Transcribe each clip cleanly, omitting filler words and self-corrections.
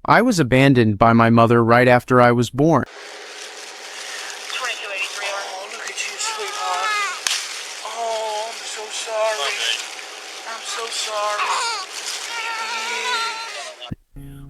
I was abandoned by my mother right after I was born. 2283. Oh, look at you, sweetheart. Oh, I'm so sorry. I'm so sorry.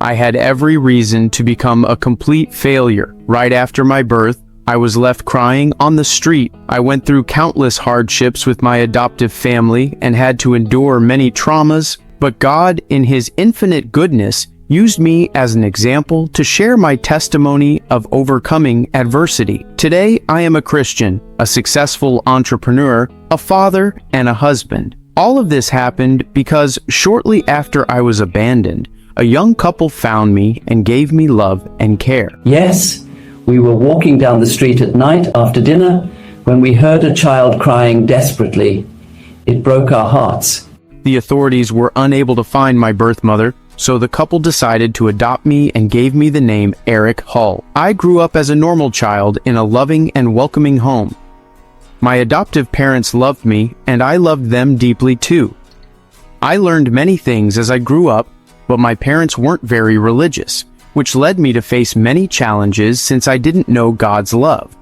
I had every reason to become a complete failure. Right after my birth, I was left crying on the street. I went through countless hardships with my adoptive family and had to endure many traumas, but God, in His infinite goodness, used me as an example to share my testimony of overcoming adversity. Today, I am a Christian, a successful entrepreneur, a father, and a husband. All of this happened because shortly after I was abandoned, a young couple found me and gave me love and care. Yes, we were walking down the street at night after dinner when we heard a child crying desperately. It broke our hearts. The authorities were unable to find my birth mother, so the couple decided to adopt me and gave me the name Eric Hull. I grew up as a normal child in a loving and welcoming home. My adoptive parents loved me, and I loved them deeply too. I learned many things as I grew up, but my parents weren't very religious, which led me to face many challenges since I didn't know God's love.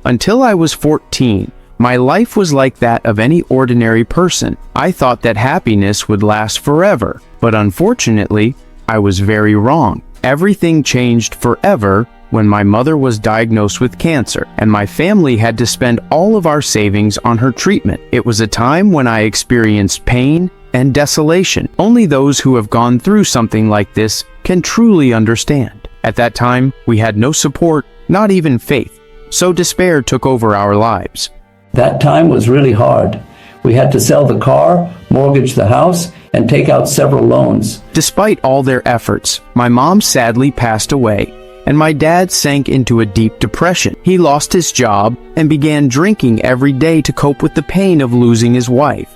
Until I was 14, my life was like that of any ordinary person. I thought that happiness would last forever, but unfortunately, I was very wrong. Everything changed forever when my mother was diagnosed with cancer, and my family had to spend all of our savings on her treatment. It was a time when I experienced pain and desolation. Only those who have gone through something like this can truly understand. At that time, we had no support, not even faith, so despair took over our lives. That time was really hard. We had to sell the car, mortgage the house, and take out several loans. Despite all their efforts, my mom sadly passed away, and my dad sank into a deep depression. He lost his job and began drinking every day to cope with the pain of losing his wife.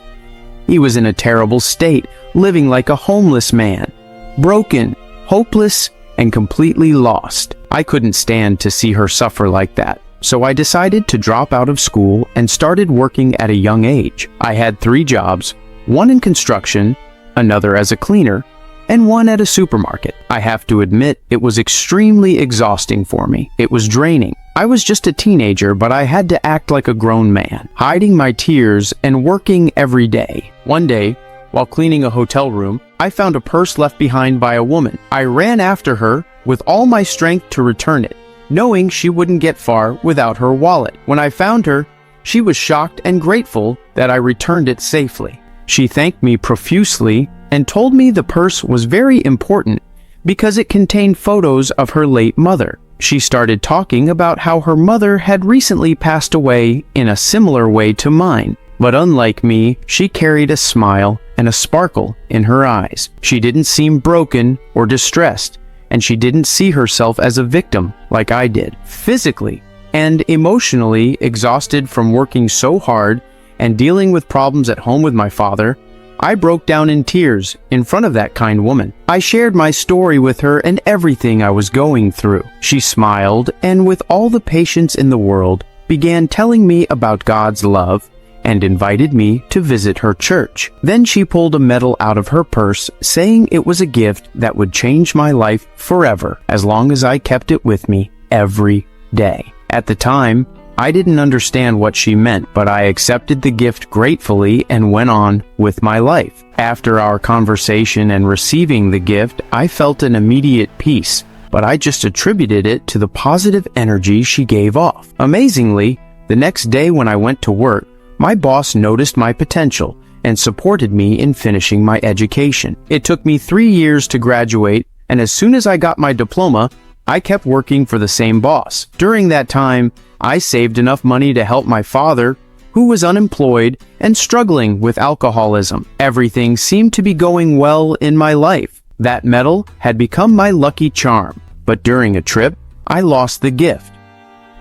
He was in a terrible state, living like a homeless man, broken, hopeless, and completely lost. I couldn't stand to see her suffer like that, so I decided to drop out of school and started working at a young age. I had 3 jobs, one in construction, another as a cleaner, and one at a supermarket. I have to admit, it was extremely exhausting for me. It was draining. I was just a teenager, but I had to act like a grown man, hiding my tears and working every day. One day, while cleaning a hotel room, I found a purse left behind by a woman. I ran after her with all my strength to return it, knowing she wouldn't get far without her wallet. When I found her, she was shocked and grateful that I returned it safely. She thanked me profusely and told me the purse was very important because it contained photos of her late mother. She started talking about how her mother had recently passed away in a similar way to mine. But unlike me, she carried a smile and a sparkle in her eyes. She didn't seem broken or distressed, and she didn't see herself as a victim like I did. Physically and emotionally exhausted from working so hard and dealing with problems at home with my father, I broke down in tears in front of that kind woman. I shared my story with her and everything I was going through. She smiled and, with all the patience in the world, began telling me about God's love and invited me to visit her church. Then she pulled a medal out of her purse, saying it was a gift that would change my life forever as long as I kept it with me every day. At the time, I didn't understand what she meant, but I accepted the gift gratefully and went on with my life. After our conversation and receiving the gift, I felt an immediate peace, but I just attributed it to the positive energy she gave off. Amazingly, the next day when I went to work, my boss noticed my potential and supported me in finishing my education. It took me 3 years to graduate, and as soon as I got my diploma, I kept working for the same boss. During that time, I saved enough money to help my father, who was unemployed and struggling with alcoholism. Everything seemed to be going well in my life. That medal had become my lucky charm. But during a trip, I lost the gift.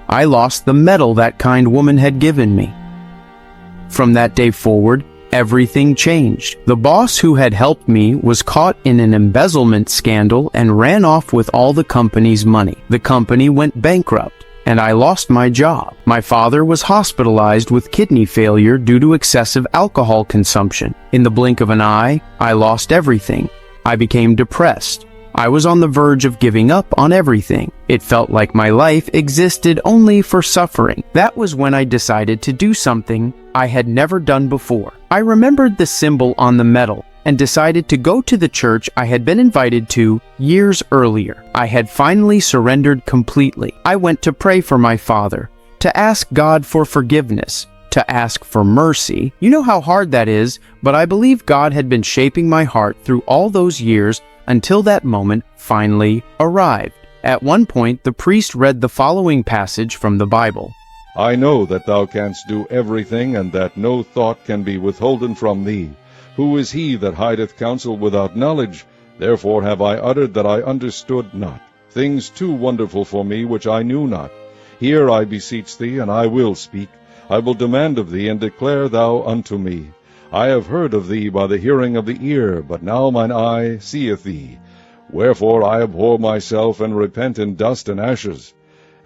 I lost the medal that kind woman had given me. From that day forward, everything changed. The boss who had helped me was caught in an embezzlement scandal and ran off with all the company's money. The company went bankrupt, and I lost my job. My father was hospitalized with kidney failure due to excessive alcohol consumption. In the blink of an eye, I lost everything. I became depressed. I was on the verge of giving up on everything. It felt like my life existed only for suffering. That was when I decided to do something I had never done before. I remembered the symbol on the medal and decided to go to the church I had been invited to years earlier. I had finally surrendered completely. I went to pray for my father, to ask God for forgiveness, to ask for mercy. You know how hard that is, but I believe God had been shaping my heart through all those years until that moment finally arrived. At one point, the priest read the following passage from the Bible. I know that thou canst do everything, and that no thought can be withholden from thee. Who is he that hideth counsel without knowledge? Therefore have I uttered that I understood not, things too wonderful for me which I knew not. Hear, I beseech thee, and I will speak. I will demand of thee, and declare thou unto me. I have heard of thee by the hearing of the ear, but now mine eye seeth thee. Wherefore I abhor myself, and repent in dust and ashes.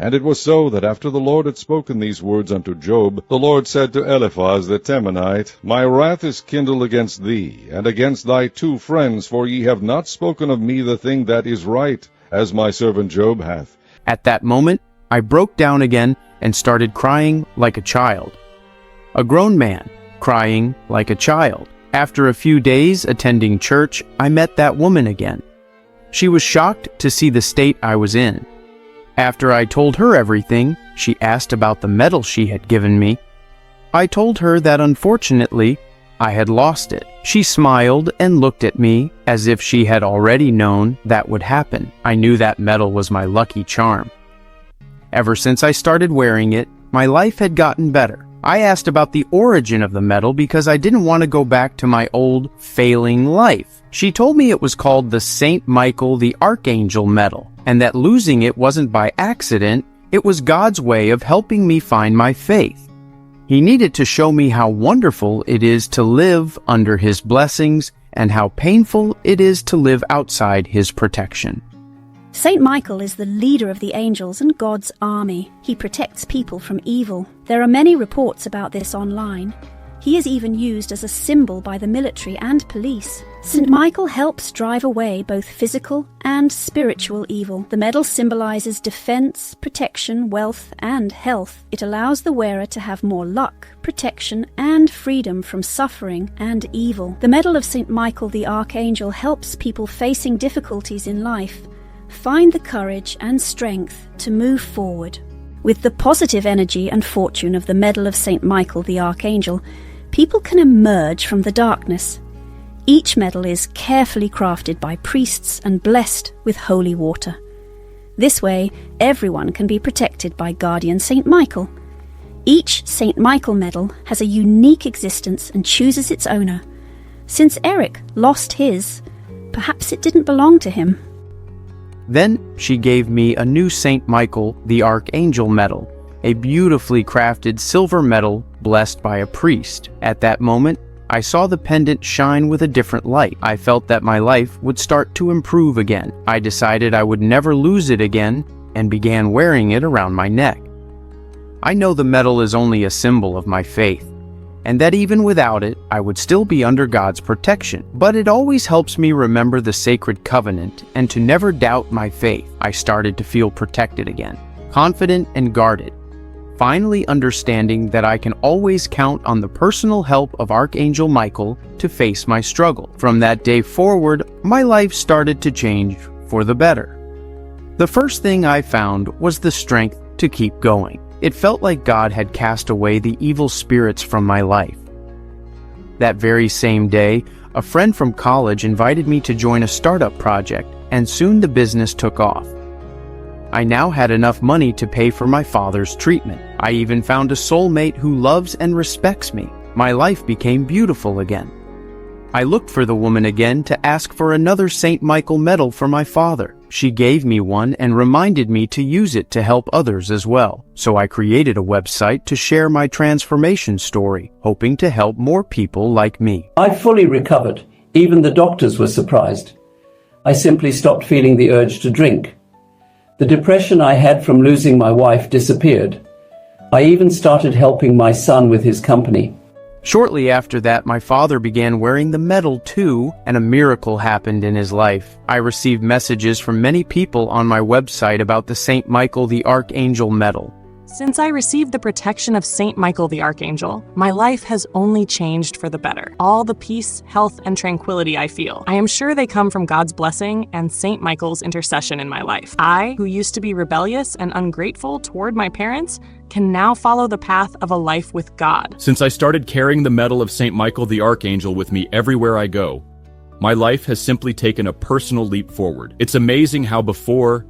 And it was so that after the Lord had spoken these words unto Job, the Lord said to Eliphaz the Temanite, My wrath is kindled against thee, and against thy 2 friends, for ye have not spoken of me the thing that is right, as my servant Job hath. At that moment, I broke down again and started crying like a child. A grown man, crying like a child. After a few days attending church, I met that woman again. She was shocked to see the state I was in. After I told her everything, she asked about the medal she had given me. I told her that unfortunately, I had lost it. She smiled and looked at me as if she had already known that would happen. I knew that medal was my lucky charm. Ever since I started wearing it, my life had gotten better. I asked about the origin of the medal because I didn't want to go back to my old, failing life. She told me it was called the Saint Michael the Archangel medal, and that losing it wasn't by accident, it was God's way of helping me find my faith. He needed to show me how wonderful it is to live under His blessings and how painful it is to live outside His protection. Saint Michael is the leader of the angels and God's army. He protects people from evil. There are many reports about this online. He is even used as a symbol by the military and police. Saint Michael helps drive away both physical and spiritual evil. The medal symbolizes defense, protection, wealth, and health. It allows the wearer to have more luck, protection, and freedom from suffering and evil. The medal of Saint Michael the Archangel helps people facing difficulties in life find the courage and strength to move forward. With the positive energy and fortune of the medal of Saint Michael the Archangel, people can emerge from the darkness. Each medal is carefully crafted by priests and blessed with holy water. This way, everyone can be protected by guardian Saint Michael. Each Saint Michael medal has a unique existence and chooses its owner. Since Eric lost his, perhaps it didn't belong to him. Then she gave me a new Saint Michael the Archangel medal, a beautifully crafted silver medal blessed by a priest. At that moment, I saw the pendant shine with a different light. I felt that my life would start to improve again. I decided I would never lose it again and began wearing it around my neck. I know the medal is only a symbol of my faith, and that even without it, I would still be under God's protection. But it always helps me remember the sacred covenant and to never doubt my faith. I started to feel protected again, confident and guarded, finally understanding that I can always count on the personal help of Archangel Michael to face my struggle. From that day forward, my life started to change for the better. The first thing I found was the strength to keep going. It felt like God had cast away the evil spirits from my life. That very same day, a friend from college invited me to join a startup project, and soon the business took off. I now had enough money to pay for my father's treatment. I even found a soulmate who loves and respects me. My life became beautiful again. I looked for the woman again to ask for another Saint Michael medal for my father. She gave me one and reminded me to use it to help others as well. So I created a website to share my transformation story, hoping to help more people like me. I fully recovered. Even the doctors were surprised. I simply stopped feeling the urge to drink. The depression I had from losing my wife disappeared. I even started helping my son with his company. Shortly after that, my father began wearing the medal too, and a miracle happened in his life. I received messages from many people on my website about the Saint Michael the Archangel medal. Since I received the protection of Saint Michael the Archangel, my life has only changed for the better. All the peace, health, and tranquility I feel, I am sure they come from God's blessing and Saint Michael's intercession in my life. I, who used to be rebellious and ungrateful toward my parents, can now follow the path of a life with God. Since I started carrying the medal of Saint Michael the Archangel with me everywhere I go, my life has simply taken a personal leap forward. It's amazing how before,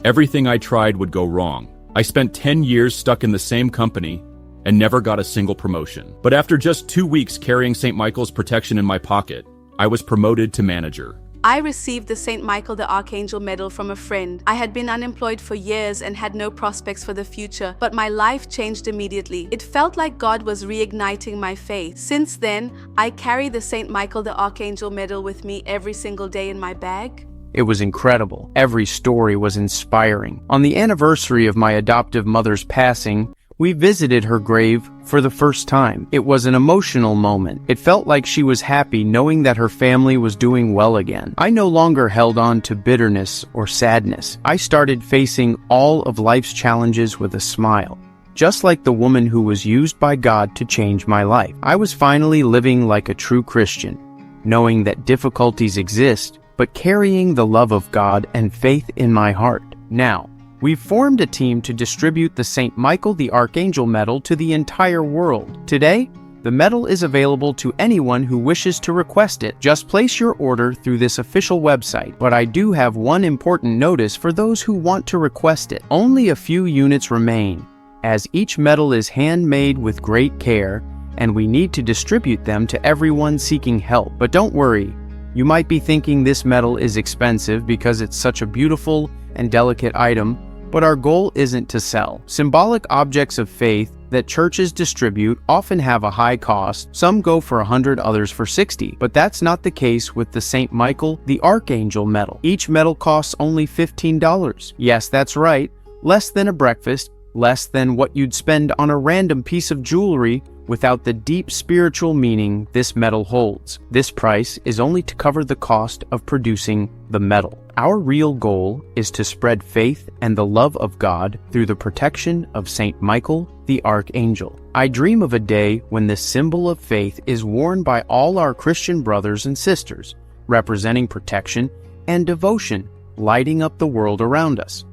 everything I tried would go wrong. I spent 10 years stuck in the same company and never got a single promotion. But after just 2 weeks carrying St. Michael's protection in my pocket, I was promoted to manager. I received the Saint Michael the Archangel medal from a friend. I had been unemployed for years and had no prospects for the future, but my life changed immediately. It felt like God was reigniting my faith. Since then, I carry the Saint Michael the Archangel medal with me every single day in my bag. It was incredible. Every story was inspiring. On the anniversary of my adoptive mother's passing, we visited her grave for the first time. It was an emotional moment. It felt like she was happy knowing that her family was doing well again. I no longer held on to bitterness or sadness. I started facing all of life's challenges with a smile. Just like the woman who was used by God to change my life. I was finally living like a true Christian, knowing that difficulties exist, but carrying the love of God and faith in my heart. Now, we've formed a team to distribute the Saint Michael the Archangel medal to the entire world. Today, the medal is available to anyone who wishes to request it. Just place your order through this official website. But I do have one important notice for those who want to request it. Only a few units remain, as each medal is handmade with great care, and we need to distribute them to everyone seeking help. But don't worry. You might be thinking this medal is expensive because it's such a beautiful and delicate item, but our goal isn't to sell. Symbolic objects of faith that churches distribute often have a high cost. Some go for $100, others for $60, but that's not the case with the Saint Michael the Archangel medal. Each medal costs only $15. Yes, that's right, less than a breakfast, less than what you'd spend on a random piece of jewelry without the deep spiritual meaning this medal holds. This price is only to cover the cost of producing the medal. Our real goal is to spread faith and the love of God through the protection of Saint Michael the Archangel. I dream of a day when this symbol of faith is worn by all our Christian brothers and sisters, representing protection and devotion, lighting up the world around us.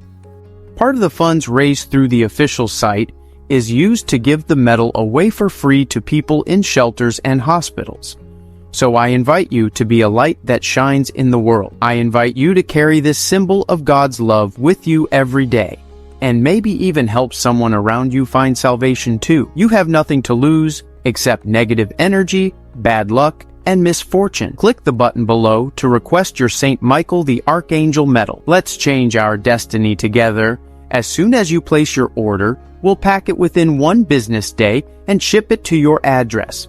Part of the funds raised through the official site is used to give the medal away for free to people in shelters and hospitals. So I invite you to be a light that shines in the world. I invite you to carry this symbol of God's love with you every day, and maybe even help someone around you find salvation too. You have nothing to lose except negative energy, bad luck, and misfortune. Click the button below to request your Saint Michael the Archangel medal. Let's change our destiny together. As soon as you place your order, we'll pack it within 1 business day and ship it to your address.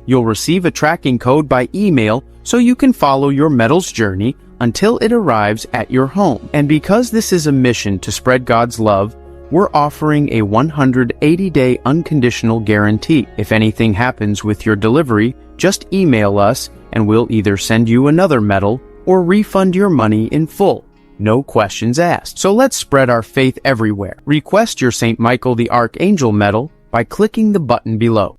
You'll receive a tracking code by email so you can follow your medal's journey until it arrives at your home. And because this is a mission to spread God's love, we're offering a 180-day unconditional guarantee. If anything happens with your delivery, just email us and we'll either send you another medal or refund your money in full. No questions asked. So let's spread our faith everywhere. Request your Saint Michael the Archangel medal by clicking the button below.